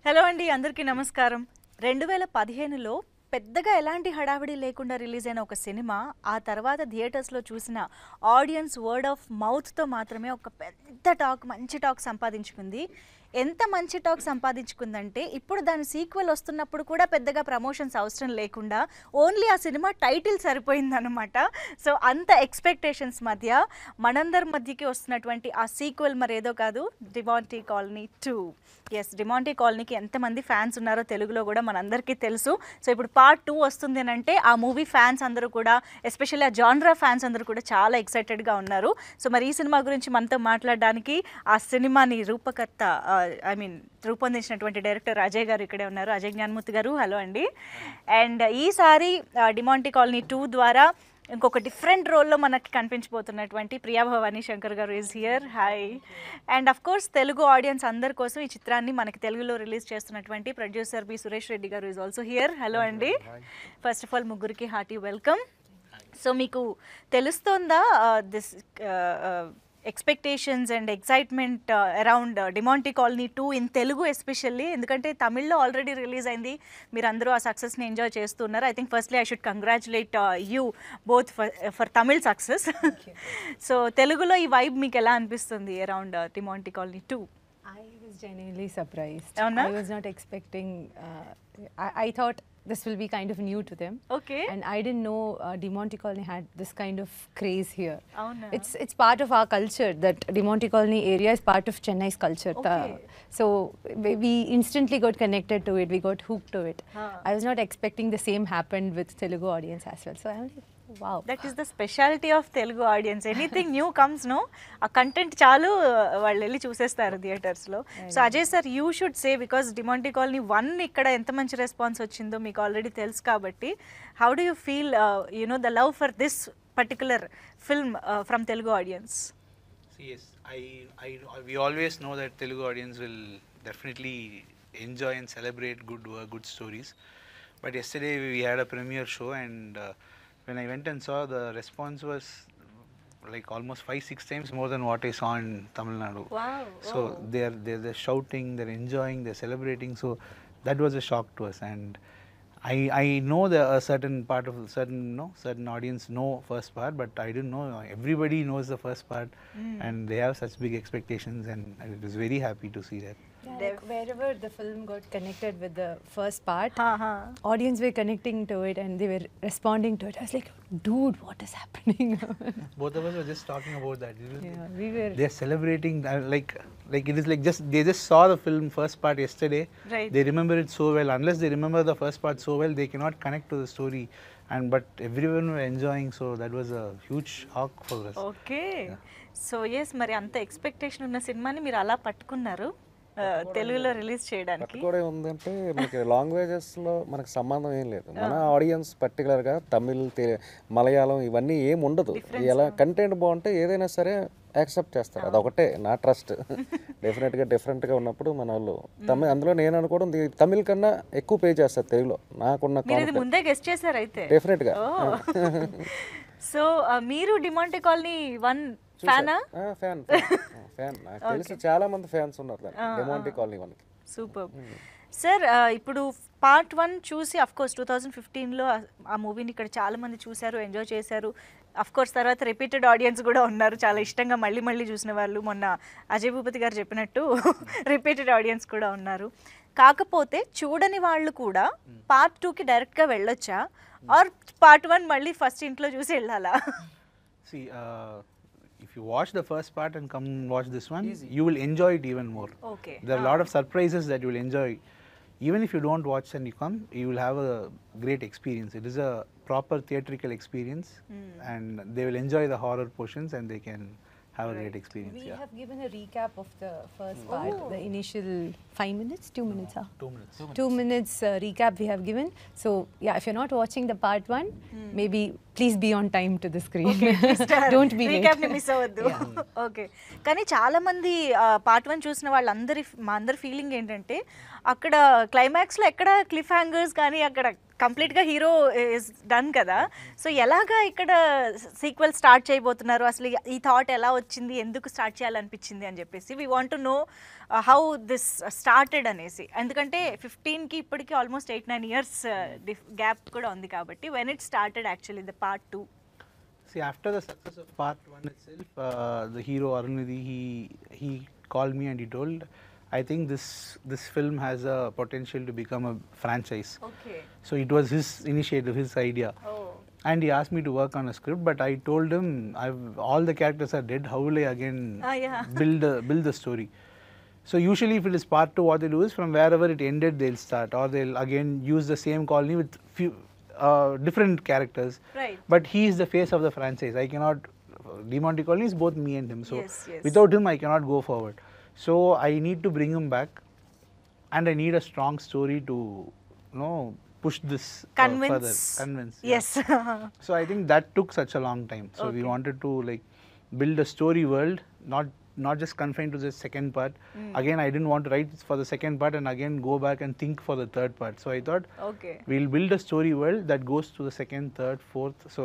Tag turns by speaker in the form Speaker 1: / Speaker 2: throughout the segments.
Speaker 1: Hello అండి, అందరికీ నమస్కారం. 2015లో పెద్దగా ఎలాంటి హడావిడి లేకుండా రిలీజ్ అయిన ఒక సినిమా ఆ తర్వాత థియేటర్స్లో చూసిన ఆడియన్స్ వర్డ్ ఆఫ్ మౌత్తో మాత్రమే ఒక పెద్ద టాక్, మంచి టాక్ సంపాదించుకుంది. ఎంత మంచి టాక్ సంపాదించుకుందంటే ఇప్పుడు దాని సీక్వెల్ వస్తున్నప్పుడు కూడా పెద్దగా ప్రమోషన్స్ అవసరం లేకుండా ఓన్లీ ఆ సినిమా టైటిల్ సరిపోయిందనమాట. సో అంత ఎక్స్పెక్టేషన్స్ మధ్య మనందరి మధ్యకి వస్తున్నటువంటి ఆ సీక్వెల్ మరేదో కాదు, డిమాంటీ కాలనీ 2. ఎస్, డిమాంటీ కాలనీకి ఎంతమంది ఫ్యాన్స్ ఉన్నారో తెలుగులో కూడా మనందరికీ తెలుసు. సో ఇప్పుడు పార్ట్ 2 వస్తుంది అని అంటే ఆ మూవీ ఫ్యాన్స్ అందరూ కూడా, ఎస్పెషల్లీ ఆ జాన్రా ఫ్యాన్స్ అందరూ కూడా చాలా ఎక్సైటెడ్గా ఉన్నారు. సో మరి ఈ సినిమా గురించి మనతో మాట్లాడడానికి ఆ సినిమాని రూపొందించినటువంటి డైరెక్టర్ అజయ్ గారు ఇక్కడే ఉన్నారు. అజయ్ జ్ఞానమూర్తి గారు, హలో అండి. అండ్ ఈసారి డిమాంటీ కాలనీ 2 ద్వారా ఇంకొక డిఫరెంట్ రోల్లో మనకి కనిపించబోతున్నటువంటి ప్రియా భవానీ శంకర్ గారు is here. Hi. And of course Telugu audience అందరి కోసం ఈ చిత్రాన్ని మనకి తెలుగులో రిలీజ్ చేస్తున్నటువంటి producer B Suresh Reddy garu is also here. Hello అండి. ఫస్ట్ ఆఫ్ ఆల్ ముగ్గురికి హార్టీ వెల్కమ్. సో మీకు తెలుస్తోందా this expectations and excitement around Demonte Colony 2 in Telugu especially? ఎందుకంటే తమిళ్లో ఆల్రెడీ రిలీజ్ అయింది, మీరు అందరూ ఆ సక్సెస్ని ఎంజాయ్ చేస్తున్నారు. I think firstly I should congratulate you both for Tamil success. So తెలుగులో ఈ వైబ్ మీకు ఎలా అనిపిస్తుంది around Demonte Colony 2?
Speaker 2: I was genuinely surprised.
Speaker 1: Avuna?
Speaker 2: I was not expecting. I thought this will be kind of new to them.
Speaker 1: Okay.
Speaker 2: And I didn't know DeMonte Colony had this kind of craze here.
Speaker 1: Avuna?
Speaker 2: It's part of our culture. That DeMonte Colony area is part of Chennai's culture.
Speaker 1: Okay.
Speaker 2: So we instantly got connected to it. We got hooked to it.
Speaker 1: Huh.
Speaker 2: I was not expecting the same happened with Telugu audience as well. So I'm like, wow.
Speaker 1: That is the speciality of Telugu audience. Anything new comes no, ఆ content చాలు వాళ్ళు వెళ్ళి చూసేస్తారు థియేటర్స్లో. So Ajay sir, you should say, because Demonte Colony 1 ఇక్కడ ఎంత మంచి response వచ్చిందో మీకు ఆల్రెడీ తెలుసు కాబట్టి, how do you feel the love for this particular film from Telugu audience?
Speaker 3: Yes, we always know that Telugu audience will definitely enjoy and celebrate good work, good stories. But yesterday we had a premiere show, and when I went and saw, the response was like almost 5-6 times more than what I saw in Tamil Nadu.
Speaker 1: Wow.
Speaker 3: So they're shouting, they're enjoying, they're celebrating. So that was a shock to us, and I know that a certain part of certain audience know first part, but I didn't know everybody knows the first part, and they have such big expectations, and I was very happy to see that.
Speaker 2: Yeah, like wherever the film got connected with the first part,
Speaker 1: Ha.
Speaker 2: audience were connecting to it and they were responding to it. I was like, dude, what is happening?
Speaker 3: Both of us were just talking about that.
Speaker 2: Yeah, we were.
Speaker 3: They're celebrating like it is like they just saw the film first part yesterday.
Speaker 1: Right.
Speaker 3: They remember it so well. Unless they remember the first part so well, they cannot connect to the story. But everyone were enjoying, so that was a huge shock for us.
Speaker 1: Okay. So yes, మరి అంత expectation ఉన్న సినిమాని మీరు అలా పట్టుకున్నారు తెలుగులో release చేయడానికి.
Speaker 4: కూడా ఉందంటే మనకి లాంగ్వేజెస్లో మనకు సంబంధం ఏం లేదు. మన ఆడియన్స్ పర్టికులర్గా తమిళ్, మలయాళం ఇవన్నీ ఏం ఉండదు. ఎలా కంటెంట్ బాగుంటే ఏదైనా సరే యాక్సెప్ట్ చేస్తారు. అదొకటే నా ట్రస్ట్. డెఫినెట్గా డిఫరెంట్గా ఉన్నప్పుడు మన వాళ్ళు అందులో నేను అనుకోవడం తమిళ్ కన్నా ఎక్కువ పే చేస్తారు తెలుగులో నాకున్న
Speaker 1: ముందే గెస్ట్ చేశారు అయితే.
Speaker 4: డెఫినెట్గా.
Speaker 1: సో మీరు డిమాంటీ కాలనీ 1 ఫ్యానా?
Speaker 4: ఫ్యాన్ నాకు తెలిసి చాలా మంది ఫ్యాన్స్ ఉన్నారు డిమాంటీ కాలనీ 1కి.
Speaker 1: Super sir. ఇప్పుడు పార్ట్ 1 చూసి అఫ్ కోర్స్ 2015లో ఆ మూవీని ఇక్కడ చాలా మంది చూశారు, ఎంజాయ్ చేశారు. అఫ్ కోర్స్ తర్వాత రిపీటెడ్ ఆడియన్స్ కూడా ఉన్నారు, చాలా ఇష్టంగా మళ్ళీ చూసిన వాళ్ళు. మొన్న అజయ్ భూపతి గారు చెప్పినట్టు రిపీటెడ్ ఆడియన్స్ కూడా ఉన్నారు. కాకపోతే చూడని వాళ్ళు కూడా పార్ట్ 2కి డైరెక్ట్గా వెళ్ళొచ్చా, ఆర్ పార్ట్ 1 మళ్ళీ ఫస్ట్ ఇంట్లో చూసి వెళ్ళాలా?
Speaker 3: See, if you watch the first part and come watch this one, you will enjoy it even more.
Speaker 1: Okay.
Speaker 3: There are a lot of surprises that you will enjoy. Even if you don't watch and you come, you will have a great experience. It is a proper theatrical experience, and they will enjoy the horror portions, and they can have a great experience.
Speaker 2: We have given a recap of the first part, the initial 5 minutes, 2 minutes.
Speaker 3: 2 minutes.
Speaker 2: 2 minutes recap we have given. So yeah, if you're not watching the part 1, maybe please be on time to the screen. Don't be late.
Speaker 1: Recap ని miss అవ్వద్దు. Okay. కానీ చాలా మంది part 1 చూసిన వాళ్ళందరి మా అందరి feeling ఏంటంటే, అక్కడ క్లైమాక్స్లో ఎక్కడ క్లిఫ్ హ్యాంగర్స్ కానీ, అక్కడ కంప్లీట్గా హీరో ఇస్ డన్ కదా. సో ఎలాగా ఇక్కడ సీక్వెల్ స్టార్ట్ చేయబోతున్నారు, అసలు ఈ థాట్ ఎలా వచ్చింది, ఎందుకు స్టార్ట్ చేయాలనిపించింది అని చెప్పేసి we want to know how this started అనేసి. ఎందుకంటే 15కి ఇప్పటికి ఆల్మోస్ట్ 8-9 years గ్యాప్ కూడా ఉంది కాబట్టి when it started actually the part 2.
Speaker 3: See, after the success of part 1 itself, the hero Arunidhi, he called me and he told, I think this film has a potential to become a franchise.
Speaker 1: Okay.
Speaker 3: So it was his initiative, his idea. And he asked me to work on a script, but I told him, all the characters are dead. How will I again
Speaker 1: Yeah.
Speaker 3: build the story? So usually, if it is part 2, what they do is from wherever it ended, they'll start, or they'll again use the same colony with few different characters.
Speaker 1: Right.
Speaker 3: But he is the face of the franchise. I cannot. Demonte Colony is both me and him. So
Speaker 1: Yes, yes.
Speaker 3: without him, I cannot go forward. So I need to bring him back, and I need a strong story to, push this further. Convince. yeah.
Speaker 1: Yes.
Speaker 3: So I think that took such a long time. So we
Speaker 1: Okay.
Speaker 3: wanted to build a story world, not just confined to the second part. Again, I didn't want to write for the second part and again go back and think for the third part. So I thought
Speaker 1: okay.
Speaker 3: we'll build a story world that goes to the second, third, fourth. So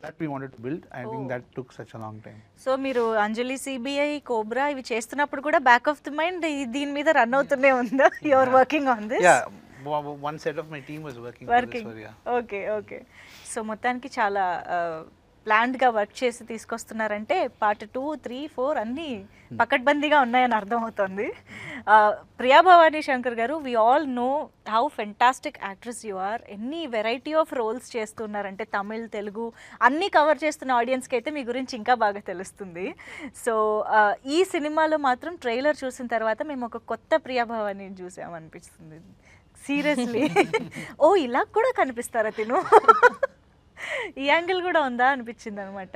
Speaker 3: that we wanted to build. I think that took such a long time.
Speaker 1: So మీరు అంజలి, CBI, cobra ఇవి చేస్తున్నప్పుడు కూడా back of the mind దీని మీద run అవుతూనే ఉందా? You are working on this?
Speaker 3: Yeah, one set of my team was working for this. So yeah.
Speaker 1: Okay. Okay. So మొత్తానికి చాలా ప్లాన్డ్గా వర్క్ చేసి తీసుకొస్తున్నారంటే పార్ట్ 2, 3, 4 అన్నీ పకడ్బందీగా ఉన్నాయని అర్థమవుతుంది. Priya Bhavani Shankar garu, we all know how fantastic actress you are. ఎన్ని వెరైటీ ఆఫ్ రోల్స్ చేస్తున్నారంటే తమిళ్, తెలుగు అన్నీ కవర్ చేస్తున్న ఆడియన్స్కి అయితే మీ గురించి ఇంకా బాగా తెలుస్తుంది. సో ఈ సినిమాలో మాత్రం ట్రైలర్ చూసిన తర్వాత మేము ఒక కొత్త ప్రియా భవానీని చూసామనిపిస్తుంది. సీరియస్లీ. ఓ ఇలా కూడా కనిపిస్తారా తిను, ఈ యాంగిల్ కూడా ఉందా అనిపించింది అనమాట.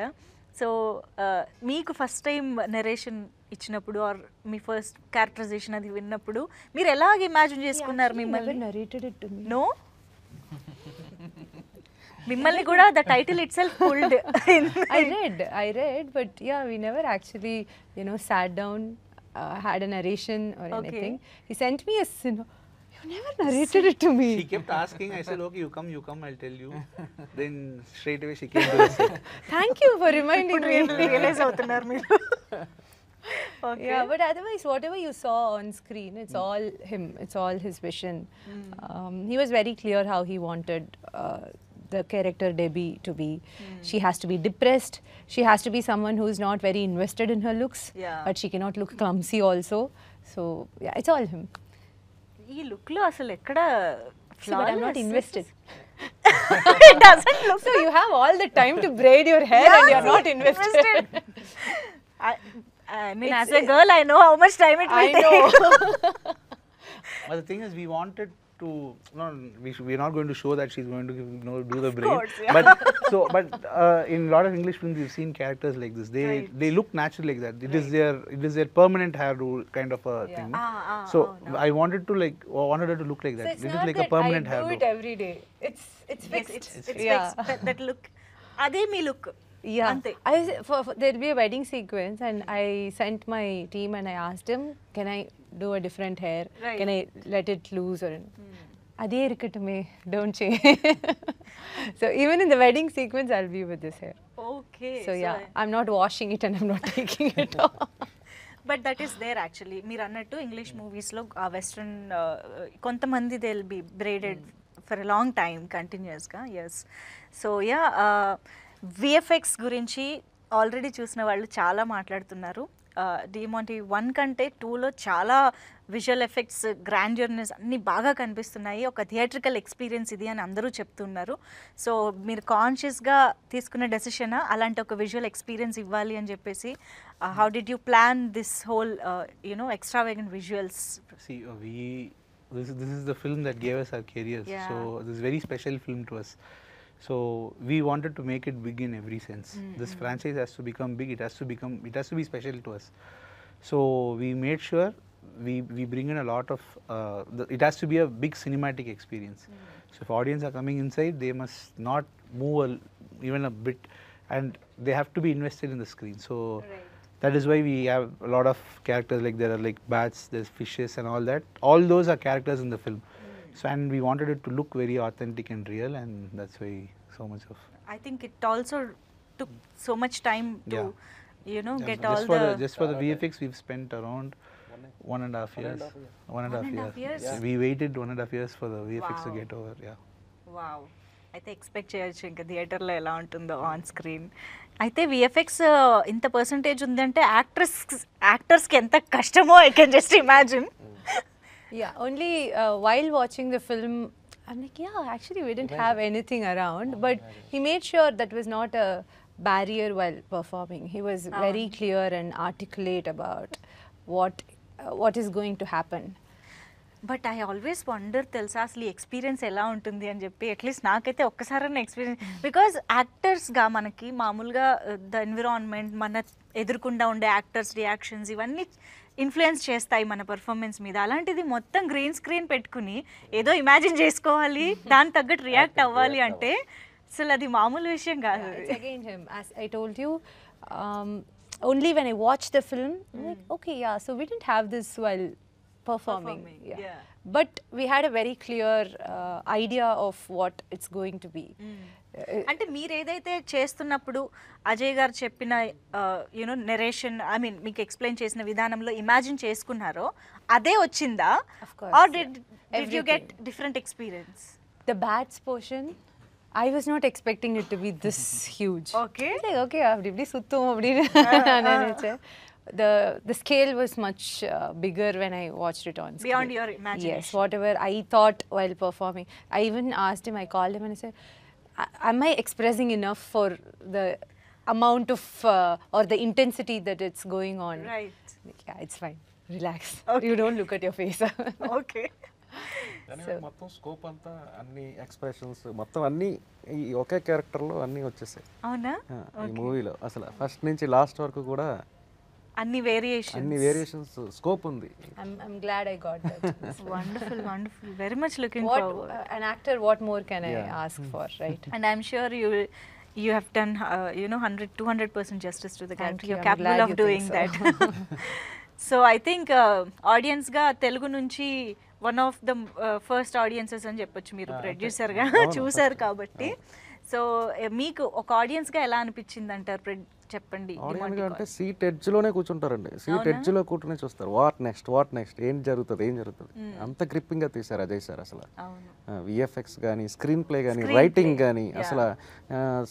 Speaker 1: సో మీకు ఫస్ట్ టైం నెరేషన్ ఇచ్చినప్పుడు ఆర్ మీ ఫస్ట్ క్యారెక్టరైజేషన్ అది విన్నప్పుడు మీరు ఎలాగ ఇమాజిన్ చేసుకున్నారు మిమ్మల్ని?
Speaker 2: narrated it to me.
Speaker 1: No, మిమ్మల్ని కూడా the title itself pulled.
Speaker 2: I read, but yeah, we never actually, sat down, had a narration or
Speaker 1: Okay.
Speaker 2: anything. He sent me a you never narrated it to me.
Speaker 3: She kept asking. I said, okay, you come, I'll tell you. Then straight away she came to the set.
Speaker 2: Thank you for reminding me.
Speaker 1: Realise అవుతున్నారు మీరు. Okay.
Speaker 2: Yeah, but otherwise, whatever you saw on screen, it's all him. It's all his vision. He was very clear how he wanted the character Debbie to be. She has to be depressed. She has to be someone who is not very invested in her looks,
Speaker 1: Yeah.
Speaker 2: but she cannot look clumsy also. So yeah, it's all him.
Speaker 1: ఈ look లో అసలు ఎక్కడ
Speaker 2: See, but I'm not invested.
Speaker 1: It doesn't look
Speaker 2: So you have all the time to braid your hair and you're not invested.
Speaker 1: I mean, as a girl, I know how much time it will
Speaker 2: I know.
Speaker 1: take.
Speaker 3: But the thing is, we wanted to. No, we're not going to show that she's going to do the braid.
Speaker 1: course, yeah.
Speaker 3: But in a lot of English films, we've seen characters like this. They look natural like that. It is their permanent hair rule kind of a thing. So I wanted her to look like that.
Speaker 2: So it's
Speaker 3: It is
Speaker 2: not
Speaker 3: like a
Speaker 2: that
Speaker 3: permanent
Speaker 2: I
Speaker 3: hair
Speaker 2: do
Speaker 3: look.
Speaker 2: it every day. It's
Speaker 1: Yes,
Speaker 2: fixed.
Speaker 1: it's
Speaker 2: Yeah.
Speaker 1: fixed. That look. అదే మీ look.
Speaker 2: Yeah.
Speaker 1: అంతే.
Speaker 2: There'll be a wedding sequence and I sent my team and I asked him, can I do a different hair?
Speaker 1: Right.
Speaker 2: Can I let it loose or adhe irukatume, don't change. So even in the wedding sequence, I'll be with this hair.
Speaker 1: Okay.
Speaker 2: So yeah, I'm not washing it and I'm not taking it off.
Speaker 1: But that is there actually. మీరు అన్నట్టు English మూవీస్లో ఆ western కొంతమంది they will be braided for a long time కంటిన్యూస్గా. Yes. So yeah, VFX గురించి already చూసిన వాళ్ళు చాలా మాట్లాడుతున్నారు. డిమాంటి 1 కంటే 2లో చాలా విజువల్ ఎఫెక్ట్స్, గ్రాండ్యూర్నెస్ అన్నీ బాగా కనిపిస్తున్నాయి. ఒక థియేట్రికల్ ఎక్స్పీరియన్స్ ఇది అని అందరూ చెప్తున్నారు. సో మీరు కాన్షియస్గా తీసుకున్న డెసిషనా అలాంటి ఒక విజువల్ ఎక్స్పీరియన్స్ ఇవ్వాలి అని చెప్పేసి? How did you plan this whole extravagant visuals?
Speaker 3: See, this is the film that gave us our careers.
Speaker 1: Yeah.
Speaker 3: So this is a very special film to us. So we wanted to make it big in every sense. This franchise has to become big. It has to be special to us. So we made sure we bring in a lot of. It has to be a big cinematic experience. So if audience are coming inside, they must not move even a bit, and they have to be invested in the screen. So. That is why we have a lot of characters, like there are like bats, there's fishes and all that. All those are characters in the film. So and we wanted it to look very authentic and real, and that's why so much of
Speaker 1: I think it also took so much time to, you know, get
Speaker 3: just
Speaker 1: all
Speaker 3: for
Speaker 1: the
Speaker 3: just for the VFX we've spent around 1.5 years. 1.5 years.
Speaker 1: years?
Speaker 3: We waited 1.5 years for the VFX to
Speaker 1: Wow.
Speaker 3: get over. Yeah.
Speaker 1: Wow అయితే expect చేయొచ్చు ఇంకా థియేటర్లో ఎలా ఉంటుందో on screen. అయితే VFX ఇంత percentage ఉందంటే యాక్టర్స్కి ఎంత కష్టమో I can just imagine.
Speaker 2: Yeah, only while watching the film, I'm like, yeah, actually we didn't have anything around, but he made sure that was not a barrier while performing. He was very clear and articulate about what is going to happen.
Speaker 1: But I always wonder తెలుసా అసలు ఈ experience ఎలా ఉంటుంది అని చెప్పి. At least నాకైతే ఒక్కసారైనా experience, because యాక్టర్స్గా మనకి మామూలుగా ద ఎన్విరాన్మెంట్, మన ఎదురుకుండా ఉండే యాక్టర్స్ రియాక్షన్స్ ఇవన్నీ ఇన్ఫ్లుయెన్స్ చేస్తాయి మన పర్ఫార్మెన్స్ మీద. అలాంటిది మొత్తం గ్రీన్ స్క్రీన్ పెట్టుకుని ఏదో ఇమాజిన్ చేసుకోవాలి, దాని తగ్గట్టు రియాక్ట్ అవ్వాలి అంటే అసలు అది మామూలు విషయం కాదు.
Speaker 2: It's again him. As I told you, only when I watched the film, I'm like, okay, yeah, so we didn't have this while performing.
Speaker 1: yeah.
Speaker 2: But we had a very clear idea of what it's going to be.
Speaker 1: అంటే మీరు ఏదైతే చేస్తున్నప్పుడు అజయ్ గారు చెప్పిన you know narration, I mean మీకు explain చేసిన విధానంలో imagine చేసుకున్నారో అదే వచ్చిందా?
Speaker 2: Of course,
Speaker 1: or
Speaker 2: yeah.
Speaker 1: Did you get different experience?
Speaker 2: The bats portion, I was not expecting it to be this huge.
Speaker 1: Okay.
Speaker 2: I was like, okay, apdi suttum apdi naniche. The scale was much bigger when I watched it on screen.
Speaker 1: Beyond your imagination.
Speaker 2: Yes, whatever I thought while performing. I even asked him, I called him and I said, am I expressing enough for the amount of or the intensity that it's going on?
Speaker 1: Right.
Speaker 2: Like, yeah, it's fine. Relax.
Speaker 1: Okay.
Speaker 2: You don't look at your face.
Speaker 1: Okay.
Speaker 4: మొత్తం scope అంతా అన్ని expressions మొత్తం అన్ని ఈ ఒకే క్యారెక్టర్లో అన్నీ వచ్చేసాయి
Speaker 1: అవునా?
Speaker 4: ఈ మూవీలో. అసలు ఫస్ట్ నుంచి లాస్ట్ వరకు కూడా
Speaker 1: అన్ని వేరియేషన్.
Speaker 4: అన్ని వేరియేషన్స్ స్కోప్ ఉంది.
Speaker 2: I'm glad I got that.
Speaker 1: Wonderful wonderful, very much looking
Speaker 2: What
Speaker 1: forward.
Speaker 2: an actor, what more can I
Speaker 4: Yeah.
Speaker 2: ask for, right?
Speaker 1: And I'm sure you have done, you know, 200% justice to the
Speaker 2: Thank
Speaker 1: character.
Speaker 2: you.
Speaker 1: You're
Speaker 2: I'm
Speaker 1: capable
Speaker 2: glad
Speaker 1: of
Speaker 2: you think
Speaker 1: doing
Speaker 2: so.
Speaker 1: that. So I think audience ga Telugu nunchi one of the first audiences అని చెప్పొచ్చు మీరు producer గా చూసారు కాబట్టి. So మీకు ఒక audience గా ఎలా అనిపించింది అంటారు? చెప్పండి.
Speaker 4: ఆడియన్స్ అంటే సీట్ ఎడ్జ్ లోనే కూర్చుంటారండి. సీట్ ఎడ్జ్ లో కూర్చునే చూస్తారు. వాట్ నెక్స్ట్ ఏం జరుగుతుంది. అంత గ్రిప్పింగ్ గా తీశారు అజయ్ సార్. అసలు విఎఫ్ఎక్స్ కానీ స్క్రీన్ ప్లే కానీ రైటింగ్ కానీ అసలు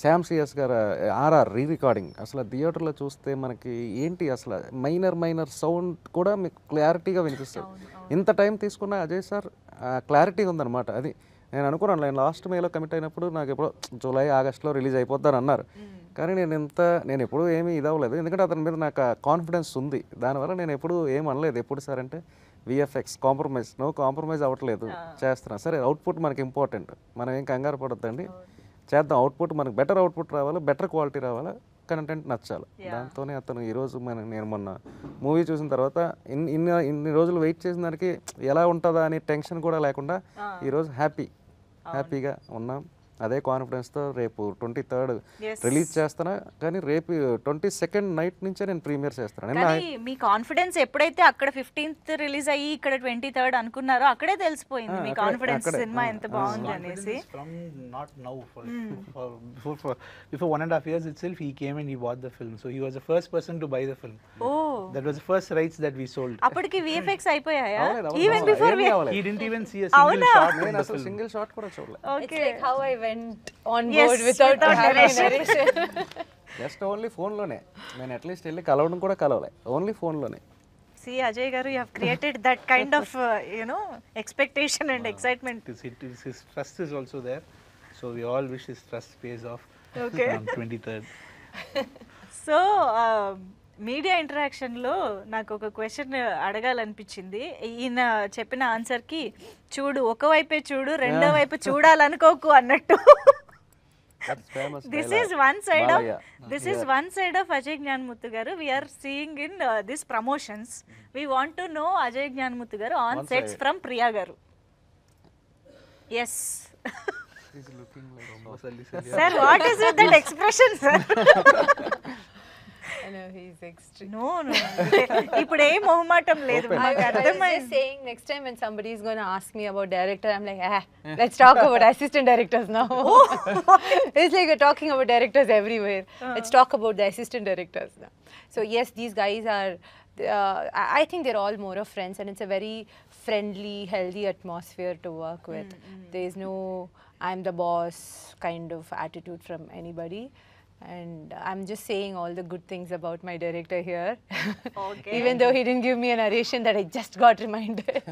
Speaker 4: శామ్ సిఎస్ గారు ఆర్ఆర్ రీ రికార్డింగ్ అసలు థియేటర్లో చూస్తే మనకి ఏంటి అసలు మైనర్ సౌండ్ కూడా మీకు క్లారిటీగా వినిపిస్తుంది. ఇంత టైం తీసుకున్న అజయ్ సార్ క్లారిటీ ఉందన్నమాట. అది నేను అనుకున్నాను, నేను లాస్ట్ మేలో కమిట్ అయినప్పుడు నాకు ఎప్పుడో జూలై ఆగస్ట్లో రిలీజ్ అయిపోద్దని అన్నారు. కానీ నేను ఎప్పుడూ ఏమీ ఇదవ్వలేదు, ఎందుకంటే అతని మీద నాకు కాన్ఫిడెన్స్ ఉంది. దానివల్ల నేను ఎప్పుడూ ఏం అనలేదు. ఎప్పుడు సార్ అంటే విఎఫ్ఎక్స్ నో కాంప్రమైజ్ అవ్వట్లేదు, చేస్తున్నా. సరే అవుట్పుట్ మనకి ఇంపార్టెంట్, మనం ఏం కంగారు పడొద్దండి, చేద్దాం. అవుట్పుట్ మనకు బెటర్ అవుట్పుట్ రావాలి, బెటర్ క్వాలిటీ రావాలి, కంటెంట్ నచ్చాలి. దాంతోనే అతను ఈరోజు నేను మొన్న మూవీ చూసిన తర్వాత ఇన్ని రోజులు వెయిట్ చేసిన దానికి ఎలా ఉంటుందా అని టెన్షన్ కూడా లేకుండా ఈరోజు హ్యాపీగా ఉన్నాం. అదే కాన్ఫిడెన్స్తో రేపు 23rd రిలీజ్ చేస్తాను. కానీ రేపు 22nd నైట్ నుంచే నేను ప్రీమియర్ చేస్తాను.
Speaker 1: కానీ మీ కాన్ఫిడెన్స్ ఎప్పుడైతే అక్కడ 15th రిలీజ్ అయ్యి ఇక్కడ 23rd అనుకున్నారో అక్కడే తెలిసిపోయింది మీ కాన్ఫిడెన్స్ సినిమా ఎంత బాగుంది అనేసి.
Speaker 3: From not now, before 1.5 years itself, he came and he bought the film. So he was the first person to buy the film.
Speaker 1: Oh,
Speaker 3: That was the first rights that we sold.
Speaker 1: అప్పటికి VFX అయిపోయాయా?
Speaker 4: అవ్వలేదు.
Speaker 1: Even before
Speaker 3: He didn't even see a single shot in
Speaker 4: నేను
Speaker 3: the
Speaker 4: అసలు
Speaker 3: film.
Speaker 4: Single shot కూడా చూడలేదు.
Speaker 2: It's like how I went on
Speaker 1: Yes,
Speaker 2: board without having narration.
Speaker 4: Just only ఫోన్లోనే. నేను at least వెళ్ళి కలవడం కూడా కలవలే, ఓన్లీ ఫోన్లోనే.
Speaker 1: See, Ajay garu, you have created that kind of, you know, expectation and excitement.
Speaker 3: His trust is also there. So we all wish his trust pays off
Speaker 1: Okay.
Speaker 3: on 23rd.
Speaker 1: So media ఇంటరాక్షన్లో నాకు ఒక question అడగాలనిపించింది. ఈయన చెప్పిన ఆన్సర్కి చూడు ఒకవైపే చూడు రెండో వైపు చూడాలనుకోకు అన్నట్టు. This is one side of Ajay Gnanamurthy garu. We are seeing in this promotions. We want to know Ajay Gnanamurthy garu on sets from Priya garu. Yes. Sir, what is with that expression, sir?
Speaker 2: I know he's extreme.
Speaker 1: No no ఇప్పుడు ఏ మొహమాటం లేదు
Speaker 2: I
Speaker 1: మాకు
Speaker 2: was
Speaker 1: అర్థమైంది.
Speaker 2: just saying, next time when somebody is going to ask me about director, I'm like, let's talk about assistant directors now. It's like we're talking about directors everywhere. Let's talk about the assistant directors now. So yes, these guys are, I think they're all more of friends, and it's a very friendly, healthy atmosphere to work with. There's no I'm the boss kind of attitude from anybody. And I'm just saying all the good things about my director here.
Speaker 1: Okay.
Speaker 2: Even though he didn't give me a narration that I just got reminded.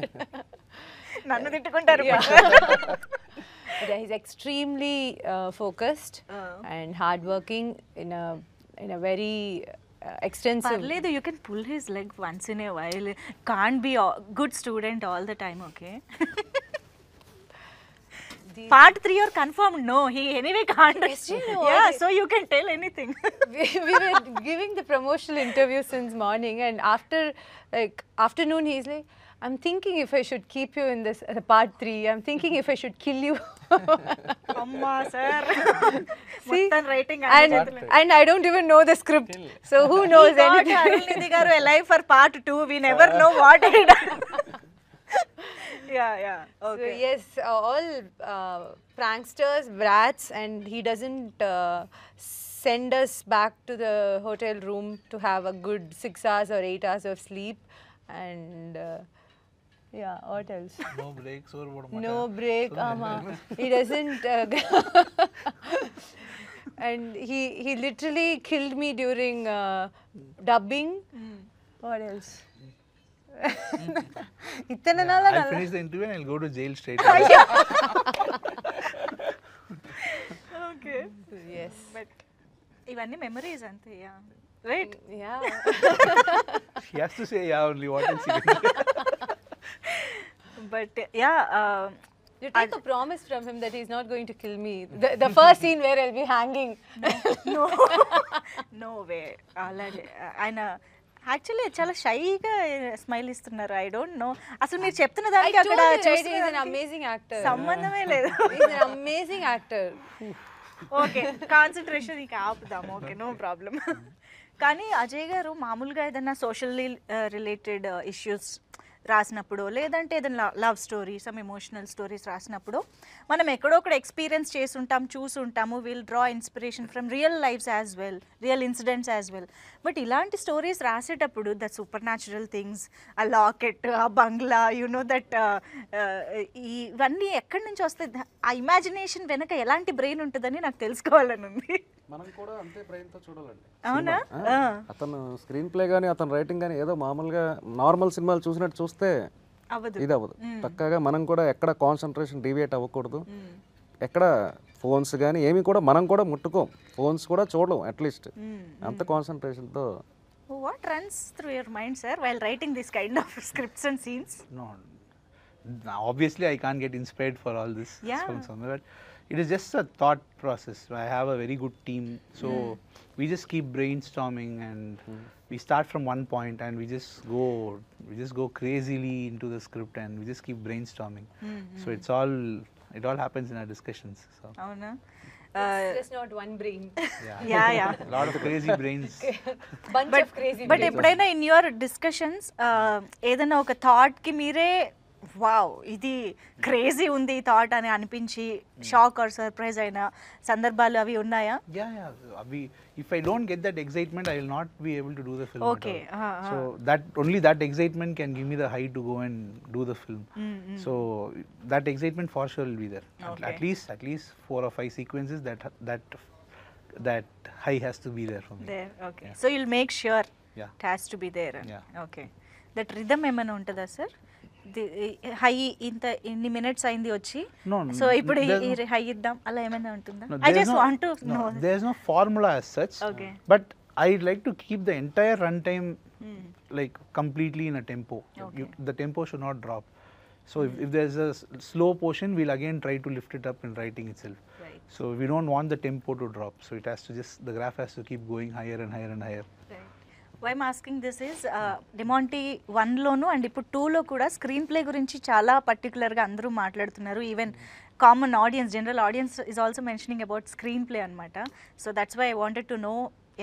Speaker 1: నన్ను తిట్టుకుంటారు
Speaker 2: Yeah. But yeah, he's extremely focused and hardworking in a very extensive.
Speaker 1: పర్లేదు you can pull his leg once in a while. Can't be good student all the time. Okay, part 3 or confirmed? No, he anyway can't.
Speaker 2: No,
Speaker 1: Yeah, so you can tell anything.
Speaker 2: we were giving the promotional interview since morning, and after like afternoon he's like, I'm thinking if I should keep you in this part 3. I'm thinking if I should kill you.
Speaker 1: అమ్మా sir
Speaker 2: See?
Speaker 1: మొత్తం writing
Speaker 2: and I don't even know the script, so who knows anything.
Speaker 1: అరుణిధి గారు alive for part 2. We never know what he done. Yeah,
Speaker 2: So
Speaker 1: okay.
Speaker 2: yes, all pranksters, brats, and he doesn't send us back to the hotel room to have a good 6 hours or 8 hours of sleep. And yeah, what else?
Speaker 3: No breaks or what?
Speaker 2: No break. He doesn't. And he literally killed me during dubbing. What else?
Speaker 3: I'll finish the interview and I'll go to jail straight away.
Speaker 1: Okay.
Speaker 2: Yes.
Speaker 1: But ఇవన్నీ memories అంతే. Yeah right.
Speaker 2: Yeah.
Speaker 3: He has to say yeah only. What else he can say?
Speaker 1: But yeah
Speaker 2: You take a promise from him that he's not going to kill me. The first scene where I'll be hanging.
Speaker 1: No way. అలాగే ఆయన actually చాలా షైగా smile ఇస్తున్నారు. I don't know అసలు మీరు చెప్తున్న
Speaker 2: I
Speaker 1: దానికి
Speaker 2: told
Speaker 1: అక్కడ
Speaker 2: you, right? He's an
Speaker 1: చూస్తున్న
Speaker 2: amazing actor.
Speaker 1: సంబంధమే లేదు.
Speaker 2: He's an amazing actor.
Speaker 1: Okay, concentration ఇంకా ఆపుదాం. Okay, no problem. కానీ అజయ్ గారు మామూలుగా ఏదైనా సోషల్లీ రిలేటెడ్ ఇష్యూస్ రాసినప్పుడు, లేదంటే ఏదైనా love story, some emotional stories రాసినప్పుడు మనం ఎక్కడో ఒకటి ఎక్స్పీరియన్స్ చేసి ఉంటాం, చూసి ఉంటాము. Will draw inspiration from real lifes as well, real incidents as well. But ఇలాంటి స్టోరీస్ రాసేటప్పుడు ద సూపర్ న్యాచురల్ థింగ్స్, ఆ లాకెట్, ఆ బంగ్లా, యు నో దట్, ఇవన్నీ ఎక్కడి నుంచి వస్తాయి? ఆ ఇమాజినేషన్ వెనక ఎలాంటి బ్రెయిన్ ఉంటుందని నాకు తెలుసుకోవాలని ఉంది.
Speaker 4: మనం కూడా అంతే బ్రెయిన్తో చూడాలండి.
Speaker 1: అవునా?
Speaker 4: అతను స్క్రీన్ ప్లే కానీ అతను రైటింగ్ కానీ ఏదో మామూలుగా నార్మల్ సినిమాలు చూసినట్టు చూస్తే
Speaker 1: అవ్వదు.
Speaker 4: ఇది అవ్వదు. పక్కాగా మనం కూడా ఎక్కడ కాన్సన్ట్రేషన్ డీవియేట్ అవ్వకూడదు. ఎక్కడ ఫోన్స్ కానీ ఏమి కూడా మనం కూడా ముట్టుకోం, ఫోన్స్ కూడా చూడలేం అట్లీస్ట్. అంత కాన్సన్ట్రేషన్తో.
Speaker 1: What runs through your mind, sir, while writing this kind of scripts and scenes?
Speaker 3: No, obviously I can't get inspired for all this
Speaker 1: Yeah.
Speaker 3: from somewhere, but it is just a thought process. I have a very good team, so we just keep brainstorming and we start from one point and we just go crazily into the script and we just keep brainstorming. So it all happens in our discussions. So
Speaker 1: అవునా?
Speaker 2: It's just not one brain.
Speaker 1: Yeah.
Speaker 3: a lot of crazy brains.
Speaker 2: Bunch of crazy
Speaker 1: but
Speaker 2: brains.
Speaker 1: ఎప్పుడైనా in your discussions ఏదైనా ఒక థాట్కి మీరే wow ఇది crazy ఉంది ఈ thought అని అనిపించి షాక్ ఆర్ సర్ప్రైజ్ అయిన సందర్భాలు అవి ఉన్నాయా?
Speaker 3: Yeah. If I don't get that excitement, I will not be able to do the film.
Speaker 1: Okay.
Speaker 3: At all. So that excitement can give me the height to go and do the film. So that excitement for sure will be there.
Speaker 1: Okay.
Speaker 3: At least 4 or 5 sequences that high has to be there for me.
Speaker 1: There. Okay, so you'll make sure
Speaker 3: Yeah.
Speaker 1: It has to be there.
Speaker 3: Yeah.
Speaker 1: Okay, that rhythm ఏమైనా ఉంటుందా sir? High ఇంత ఇన్ని minutes అయింది వచ్చి,
Speaker 3: No,
Speaker 1: so ఇప్పుడు
Speaker 3: there's
Speaker 1: high ఇద్దాం అలా ఏమైనా ఉంటుందా?
Speaker 3: No,
Speaker 1: I
Speaker 3: there's
Speaker 1: just want to know.
Speaker 3: there's no formula as such.
Speaker 1: Okay.
Speaker 3: But I'd like to keep the entire runtime like completely in a tempo.
Speaker 1: Okay.
Speaker 3: The tempo should not drop. So if there's a slow portion, we'll again try to lift it up in writing itself.
Speaker 1: Right.
Speaker 3: So we don't want the tempo to drop. So it has to the graph has to keep going higher and higher and higher.
Speaker 1: Why I'm asking this is Demonte 1లోను and ఇప్పుడు 2లో కూడా screen play గురించి చాలా పర్టికులర్గా అందరూ మాట్లాడుతున్నారు. Even common audience, general audience is also mentioning about screenplay అనమాట. So that's why I wanted to know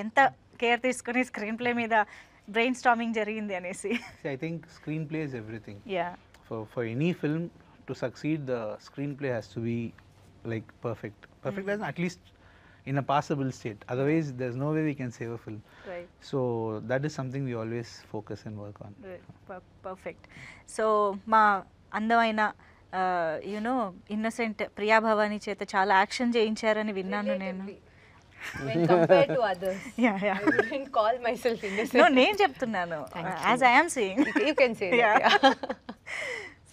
Speaker 1: ఎంత కేర్ తీసుకుని స్క్రీన్ ప్లే మీద బ్రెయిన్ స్టామింగ్ జరిగింది అనేసి.
Speaker 3: See, I think screenplay is everything.
Speaker 1: Yeah.
Speaker 3: For any film to succeed, the screenplay has to be like perfect. Perfect as in at least in a passable state. Otherwise, there's no way we can save a film.
Speaker 1: Right.
Speaker 3: So that is something we always focus and work on.
Speaker 1: Perfect. So మా అందమైన you know innocent Priya Bhavani చేత చాలా action చేయించారని విన్నాను నేను.
Speaker 2: When compared to others,
Speaker 1: Yeah, yeah.
Speaker 2: I wouldn't call myself innocent.
Speaker 1: No, నేను చెప్తున్నాను as I am saying.
Speaker 2: You can say that. Yeah.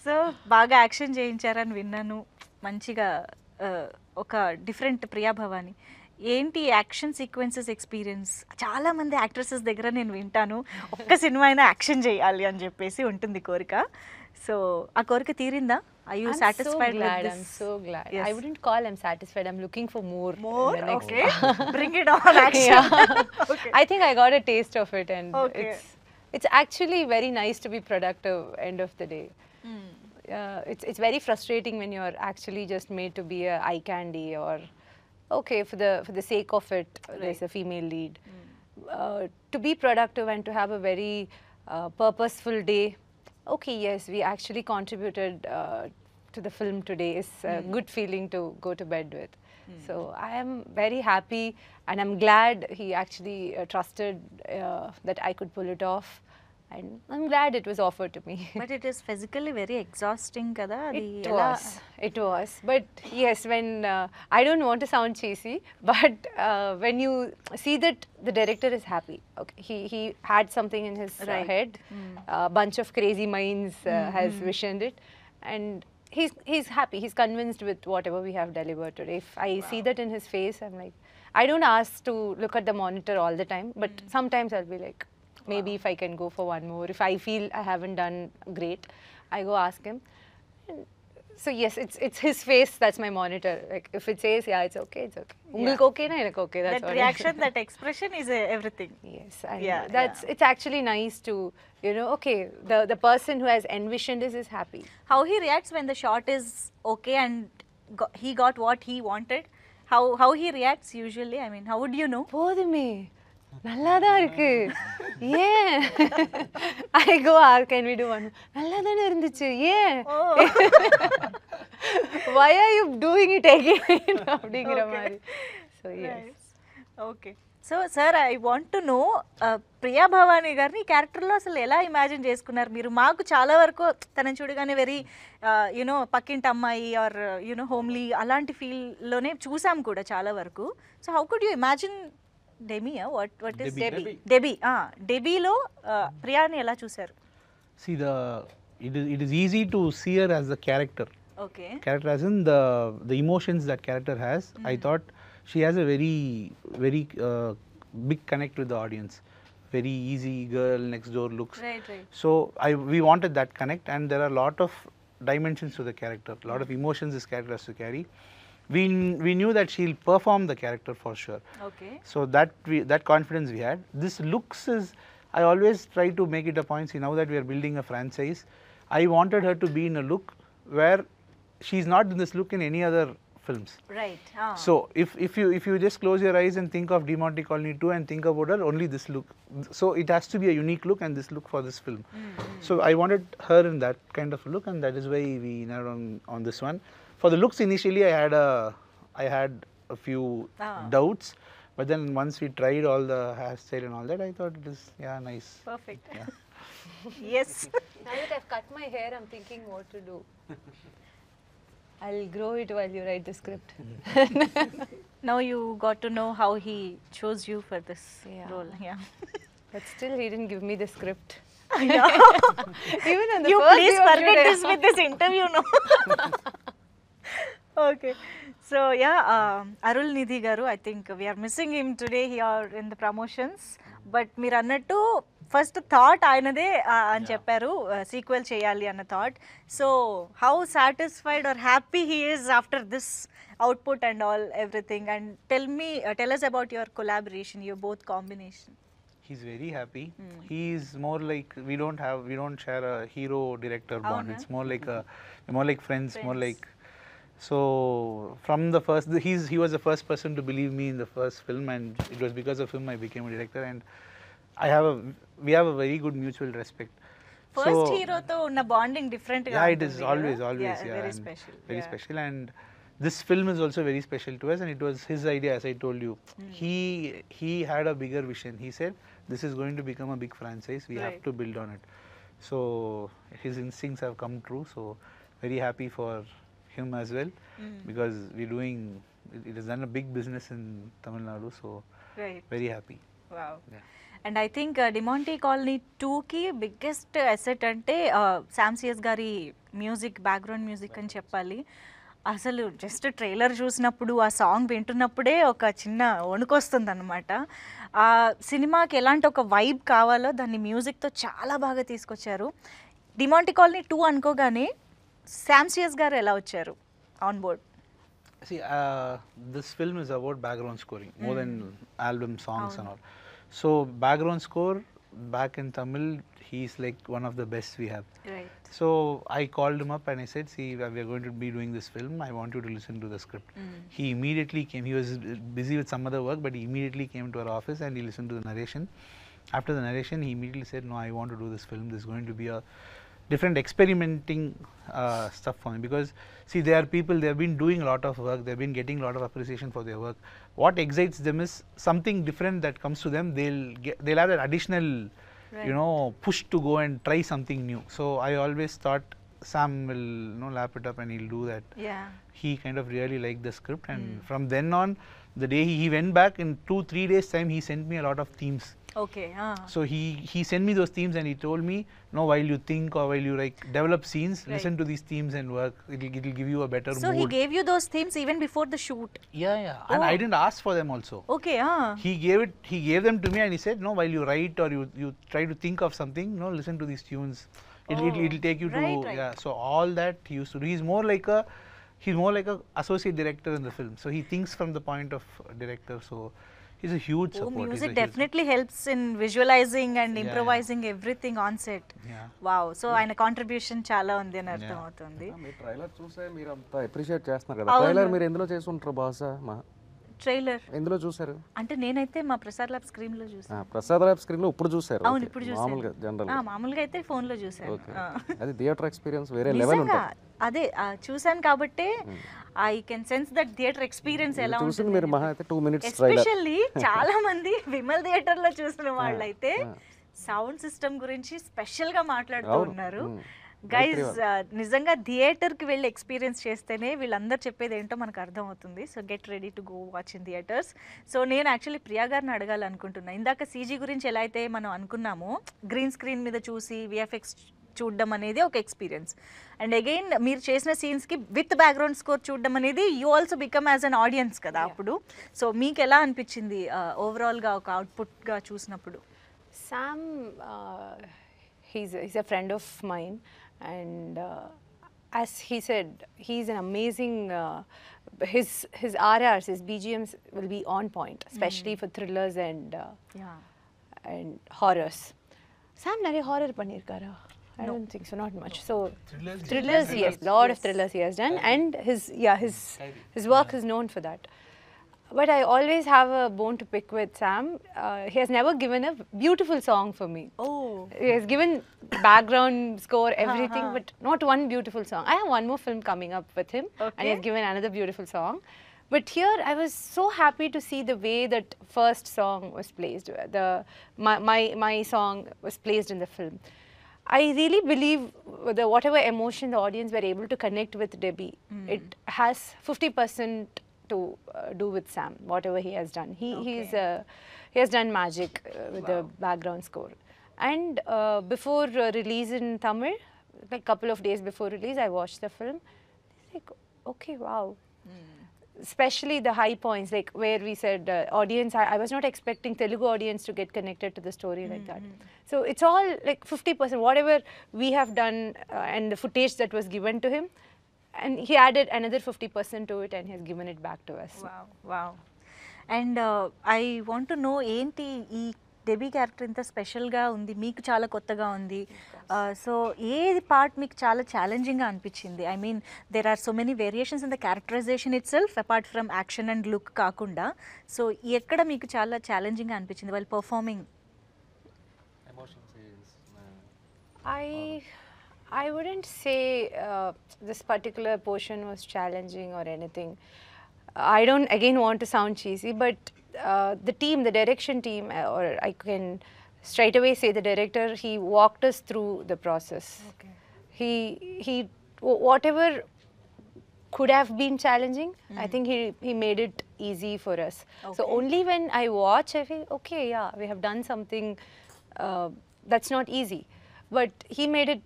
Speaker 1: So బాగా action చేయించారని విన్నాను. మంచిగా ఒక డిఫరెంట్ ప్రియా భవాని. ఏంటి యాక్షన్ సీక్వెన్సెస్ ఎక్స్పీరియన్స్? చాలా మంది యాక్ట్రెసెస్ దగ్గర నేను వింటాను, ఒక్క సినిమా అయినా యాక్షన్ చేయాలి అని చెప్పేసి ఉంటుంది కోరిక. సో ఆ కోరిక తీరిందా? Are you
Speaker 2: I'm
Speaker 1: satisfied
Speaker 2: so glad.
Speaker 1: with this?
Speaker 2: I'm so glad.
Speaker 1: Yes.
Speaker 2: I wouldn't call I'm satisfied. I'm looking for more.
Speaker 1: More?
Speaker 2: in the next
Speaker 1: Okay. Bring it on, action. Okay.
Speaker 2: I think I got a taste of it, and
Speaker 1: Okay.
Speaker 2: it's actually very nice to be productive. End of the day, it's very frustrating when you're actually just made to be a eye candy, or okay, for the sake of it, there's a female lead. To be productive and to have a very purposeful day. Okay, yes, we actually contributed to the film today. It's a good feeling to go to bed with. So I am very happy, and I'm glad he actually trusted that I could pull it off, and I'm glad it was offered to me.
Speaker 1: But it is physically very exhausting kada.
Speaker 2: It was. But yes, when I don't want to sound cheesy, but when you see that the director is happy, okay, he had something in his head, a bunch of crazy minds has visioned it, and he's happy. He's convinced with whatever we have delivered today. If I see that in his face, I'm like, I don't ask to look at the monitor all the time, but sometimes I'll be like, maybe if I can go for one more. If I feel I haven't done great, I go ask him. And so yes, it's his face that's my monitor. Like if it says yeah, it's okay, it's okay. Ungalku okay na enakku okay. That's
Speaker 1: That
Speaker 2: what
Speaker 1: reaction, that expression is everything.
Speaker 2: Yes, and
Speaker 1: Yeah,
Speaker 2: it's actually nice to, you know, okay, the person who has envisioned this is happy.
Speaker 1: How he reacts when the shot is okay and he got what he wanted? How he reacts usually? I mean, how would you know?
Speaker 2: போதுமே நல்லாதான் இருக்கு ஏன் I go can we do one நல்லா தானே இருந்துச்சு ஏன் why are you doing it again அப்படிங்கிற மாதிரி. So yes.
Speaker 1: Okay. So sir, I want to know Priya Bhavani గారిని క్యారెక్టర్లో అసలు ఎలా ఇమాజిన్ చేసుకున్నారు మీరు? మాకు చాలా వరకు తనని చూడగానే వెరీ యూనో పక్కింటి అమ్మాయి ఆర్ యూనో హోమ్లీ అలాంటి ఫీల్లోనే చూసాం కూడా చాలా వరకు. So how could you imagine Demi? What is Debbie? డెబీలో ప్రియాని ఎలా చూసారు?
Speaker 3: See, it is easy to see her as the character.
Speaker 1: Okay.
Speaker 3: Character as in the emotions that character has. I thought she has a very big connect with the audience. Very easy girl next door looks.
Speaker 1: Right.
Speaker 3: So we wanted that connect, and there are a lot of dimensions to the character, a lot of emotions this character has to carry. We knew that she'll perform the character for sure.
Speaker 1: Okay.
Speaker 3: So that confidence we had. This looks is, I always try to make it a point. See, now that we are building a franchise, I wanted her to be in a look where she's not in this look in any other films.
Speaker 1: Right.
Speaker 3: So if you just close your eyes and think of Demonte Colony 2 and think about her, only this look. So it has to be a unique look, and this look for this film. So I wanted her in that kind of look, and that is why we narrowed on this one. For the looks, initially I had a few doubts, but then once we tried all the hairstyle and all that, I thought it is nice.
Speaker 1: Perfect.
Speaker 3: Yeah.
Speaker 1: Yes.
Speaker 2: Now that I've cut my hair, I'm thinking what to do. I'll grow it while you write the script.
Speaker 1: Now you got to know how he chose you for this role. Yeah.
Speaker 2: But still, he didn't give me the script.
Speaker 1: Yeah.
Speaker 2: Even on the
Speaker 1: You
Speaker 2: first
Speaker 1: please
Speaker 2: day of
Speaker 1: forget
Speaker 2: shooting.
Speaker 1: this with this interview, no? Okay. So yeah, Arul Nidhi garu, I think we are missing him today here in the promotions. But మీరు అన్నట్టు first thought ఆయనదే అని చెప్పారు, sequel చేయాలి అన్న thought. So how satisfied or happy he is after this output and all everything? And tell us about your collaboration, your both combination.
Speaker 3: He's very happy. He's more like, we don't share a hero director bond.
Speaker 1: Avuna?
Speaker 3: It's more like friends, more like So from the first, he was the first person to believe me in the first film, and it was because of him I became a director. And we have a very good mutual respect.
Speaker 1: First
Speaker 3: So-
Speaker 1: హీరోతో ఉన్న bonding different గా
Speaker 3: Yeah, it is
Speaker 1: ఉంటుంది
Speaker 3: always,
Speaker 1: కదా?
Speaker 3: always,
Speaker 1: Yeah,
Speaker 3: yeah,
Speaker 1: very
Speaker 3: and
Speaker 1: special.
Speaker 3: very
Speaker 1: Yeah.
Speaker 3: special. And this film is also very special to us, and it was his idea, as I told you. He had a bigger vision. He said, "This is going to become a big franchise. We have
Speaker 1: Right.
Speaker 3: to build on it." So his instincts have come true. So very happy for him as well, because we're doing. It has done a big business in Tamil Nadu. So
Speaker 1: Right.
Speaker 3: very happy.
Speaker 1: Wow.
Speaker 3: Yeah.
Speaker 1: And I think Demonte colony 2కి biggest asset అంటే శామ్సియస్ గారి music, background music అని చెప్పాలి. అసలు just trailer చూసినప్పుడు ఆ song వింటున్నప్పుడే ఒక చిన్న వణుకొస్తుంది అనమాట. ఆ సినిమాకి ఎలాంటి ఒక వైబ్ కావాలో దాన్ని మ్యూజిక్తో చాలా బాగా తీసుకొచ్చారు. డిమాంటీ కాలనీ 2 అనుకోగానే శామ్సియస్ గారు ఎలా వచ్చారు on board?
Speaker 3: See, this film is about background scoring more than album songs and all. So background score back in Tamil, he's like one of the best we have.
Speaker 1: Right.
Speaker 3: So I called him up and I said, "See, we are going to be doing this film. I want you to listen to the script." He immediately came. He was busy with some other work, but he immediately came to our office and he listened to the narration. After the narration, he immediately said, "No, I want to do this film. This is going to be a different experimenting stuff for me." Because see, there are people, they have been doing a lot of work, they have been getting a lot of appreciation for their work. What excites them is something different that comes to them. They'll have that additional you know, push to go and try something new. So I always thought Sam will, you know, lap it up and he'll do that.
Speaker 1: Yeah.
Speaker 3: He kind of really liked the script, and from then on, the day he went back, in 2-3 days time, he sent me a lot of themes.
Speaker 1: Okay.
Speaker 3: So he sent me those themes and he told me, "No, while you think or while you like develop scenes, listen to these themes and work. It'll give you a better
Speaker 1: so he
Speaker 3: mood."
Speaker 1: Gave you those themes even before the shoot?
Speaker 3: Yeah. And I didn't ask for them also.
Speaker 1: Okay.
Speaker 3: He gave them to me and he said, "No, while you write or you try to think of something, no, listen to these tunes. It'll take you to
Speaker 1: right.
Speaker 3: yeah." So all that he used to do. He's more like a associate director in the film. So he thinks from the point of director. So he's a huge support. He's a
Speaker 1: music
Speaker 3: huge-
Speaker 1: definitely helps in visualizing and
Speaker 3: Yeah,
Speaker 1: improvising everything on set.
Speaker 3: Yeah.
Speaker 1: Wow. So ఆయన contribution చాలా ఉంది అని అర్థం అవుతుంది.
Speaker 4: మీరు trailer చూసే మీరు అంత అప్రిషియేట్ చేస్తున్నారు కదా.
Speaker 1: అవును.
Speaker 4: ట్రైలర్ మీరు ఎందులో చేసి ఉంటారు బహుశా?
Speaker 1: ట్రైలర్
Speaker 4: ఎందులో చూసారు?
Speaker 1: అంటే నేనైతే మా ప్రసాద్ ల్యాబ్ స్క్రీన్ లో చూసాను.
Speaker 4: ప్రసాద్ ల్యాబ్ స్క్రీన్ లో ఇప్పుడు చూసారు?
Speaker 1: అవును,
Speaker 4: Okay.
Speaker 1: ఇప్పుడు
Speaker 4: మామూలుగా
Speaker 1: చూసాను.
Speaker 4: జనరల్
Speaker 1: మామూలుగా అయితే ఫోన్ లో చూసాను.
Speaker 4: ఓకే. అది థియేటర్ ఎక్స్పీరియన్స్ వేరే లెవెల్
Speaker 1: నిజంగా
Speaker 4: ఉంటుంది.
Speaker 1: అదే చూసాను కాబట్టి I can sense that theatre experience ఎలా
Speaker 4: చూసింది
Speaker 1: ఉంటుంది.
Speaker 4: మీరు మహా అయితే 2 minutes ట్రైలర్.
Speaker 1: ఎస్పెషల్లీ చాలా మంది విమల్ థియేటర్ లో చూసిన వాళ్ళైతే సౌండ్ సిస్టమ్ గురించి స్పెషల్ గా మాట్లాడుతూ
Speaker 4: అవును.
Speaker 1: ఉన్నారు.
Speaker 4: Mm.
Speaker 1: గైజ్ నిజంగా థియేటర్కి వెళ్ళి ఎక్స్పీరియన్స్ చేస్తేనే వీళ్ళందరూ చెప్పేది ఏంటో మనకు అర్థమవుతుంది. So get ready to go watch in theatres. So నేను యాక్చువల్లీ ప్రియా గారిని అడగాలనుకుంటున్నా. ఇందాక సీజీ గురించి ఎలా అయితే మనం అనుకున్నామో, గ్రీన్ స్క్రీన్ మీద చూసి విఎఫ్ఎక్స్ చూడడం అనేది ఒక ఎక్స్పీరియన్స్. అండ్ అగైన్ మీరు చేసిన సీన్స్కి విత్ బ్యాక్గ్రౌండ్ స్కోర్ చూడడం అనేది you also become as an audience కదా అప్పుడు. సో మీకు ఎలా అనిపించింది ఓవరాల్గా ఒక అవుట్పుట్గా చూసినప్పుడు?
Speaker 2: Sam, he's a friend of mine, and as he said, he's an amazing. His RRs, his BGMs will be on point, especially for thrillers and horrors. Sam, nare horror panirkara? I don't think so, not much. So thrillers, yes, lot of thrillers he has done, and his work is known for that. But I always have a bone to pick with Sam. He has never given a beautiful song for me.
Speaker 1: Oh.
Speaker 2: He has given background score, everything, but not one beautiful song. I have one more film coming up with him, and he has given another beautiful song. But here, I was so happy to see the way that first song was placed. My song was placed in the film. I really believe whatever emotion the audience were able to connect with Debbie, it has 50% to do with Sam, whatever he has done. He has done magic with the background score. And before release in Tamil, like couple of days before release, I watched the film. Like, okay, wow. Especially the high points, like where we said audience, I was not expecting Telugu audience to get connected to the story like that. So it's all like 50%, whatever we have done and the footage that was given to him, and he added another 50% to it and he has given it back to us.
Speaker 1: Wow. And I want to know ఏంటి ఈ Debbie character ఇంత స్పెషల్గా ఉంది, మీకు చాలా కొత్తగా ఉంది. So ఏది పార్ట్ మీకు చాలా ఛాలెంజింగ్గా అనిపించింది? I mean there are so many variations in the characterization itself apart from action and look కాకుండా. సో ఎక్కడ మీకు చాలా ఛాలెంజింగ్గా అనిపించింది while performing?
Speaker 2: I wouldn't say this particular portion was challenging or anything. I don't again want to sound cheesy, but the team, the direction team, or I can straight away say the director, he walked us through the process.
Speaker 1: Okay.
Speaker 2: He whatever could have been challenging, I think he made it easy for us. So
Speaker 1: Okay.
Speaker 2: only when I watch, I feel okay, yeah, we have done something that's not easy, but he made it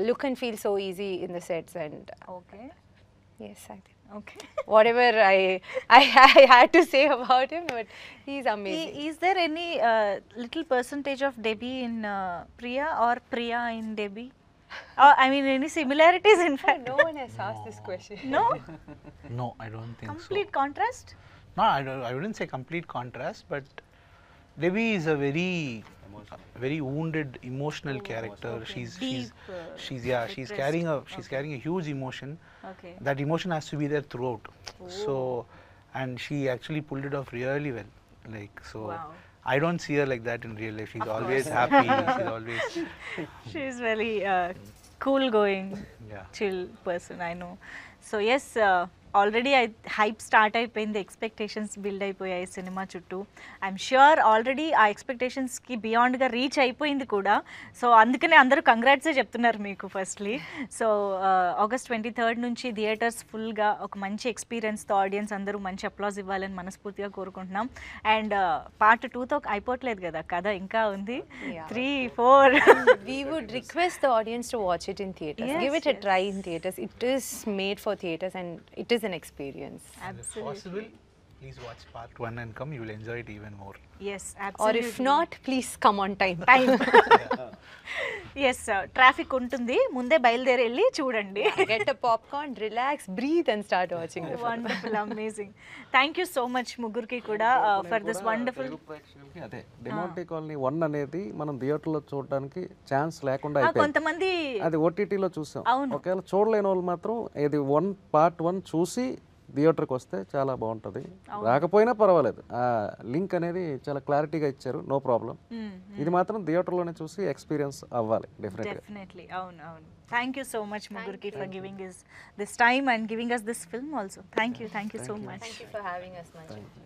Speaker 2: look and feel so easy in the sets, and
Speaker 1: okay
Speaker 2: yes, I think
Speaker 1: okay.
Speaker 2: whatever I had to say about him, but he's amazing.
Speaker 1: Is there any little percentage of Debbie in Priya or Priya in Debbie? I mean, any similarities in fact?
Speaker 2: No one has asked this question.
Speaker 1: No?
Speaker 3: No, I don't think
Speaker 1: Complete
Speaker 3: so.
Speaker 1: contrast?
Speaker 3: No, I wouldn't say complete contrast, but Debbie is a very wounded, emotional character.
Speaker 1: Okay.
Speaker 3: She's
Speaker 1: Deep,
Speaker 3: she's carrying a huge emotion.
Speaker 1: Okay.
Speaker 3: That emotion has to be there throughout. So, and she actually pulled it off really well. Like so,
Speaker 1: Wow.
Speaker 3: I don't see her like that in real life. She's always happy. She's always
Speaker 1: She is very cool going,
Speaker 3: yeah.
Speaker 1: chill person, I know. So yes, already hype start అయిపోయింది, expectations build అయిపోయాయి cinema చుట్టూ. I'm sure already ఆ ఎక్స్పెక్టేషన్స్కి బియాండ్గా reach అయిపోయింది కూడా. So అందుకనే అందరూ కంగ్రాట్సే చెప్తున్నారు మీకు ఫస్ట్లీ. సో August 23rd నుంచి థియేటర్స్ ఫుల్గా ఒక మంచి ఎక్స్పీరియన్స్తో ఆడియన్స్ అందరూ మంచి అప్లాజ్ ఇవ్వాలని మనస్ఫూర్తిగా కోరుకుంటున్నాం. అండ్ పార్ట్ 2తో అయిపోవట్లేదు కదా, కథ ఇంకా ఉంది.
Speaker 2: Yeah.
Speaker 1: 3, 4
Speaker 2: We would request the audience to watch it in theaters.
Speaker 1: Yes,
Speaker 2: Give it a
Speaker 1: yes.
Speaker 2: try in theaters. It is made for theaters, and it is an experience.
Speaker 3: And if possible, please watch part 1 and come. You will enjoy it even more.
Speaker 1: Yes,
Speaker 2: Or
Speaker 1: absolutely.
Speaker 2: if not, please come on time.
Speaker 1: Yes, traffic ఉంటుంది, ముందే బయలుదేరి వెళ్ళి చూడండి.
Speaker 2: Get a popcorn, relax, breathe, and start watching the film.
Speaker 1: Wonderful, amazing. Thank you so much ముగ్గురికి కూడా for this wonderful.
Speaker 4: అదే డెమోంటే colony 1 అనేది మనం థియేటర్లో చూడడానికి ఛాన్స్ లేకుండా అయిపోయింది.
Speaker 1: కొంతమంది
Speaker 4: అది ఓటీటీలో చూసాం.
Speaker 1: అవును.
Speaker 4: ఒకవేళ చూడలేని వాళ్ళు మాత్రం ఇది పార్ట్ 1 చూసి థియేటర్కి వస్తే చాలా బాగుంటుంది. రాకపోయినా పర్వాలేదు, ఆ లింక్ అనేది చాలా క్లారిటీగా ఇచ్చారు, నో ప్రాబ్లం. ఇది మాత్రం థియేటర్లోనే చూసి ఎక్స్పీరియన్స్ అవ్వాలి డెఫినెట్గా.
Speaker 1: డెఫినెట్లీ, అవును అవును. థ్యాంక్ యూ సో మచ్ ముగ్గురికి for giving this time and giving us this film also. Thank you so much.
Speaker 2: Thank you for having us, Manju.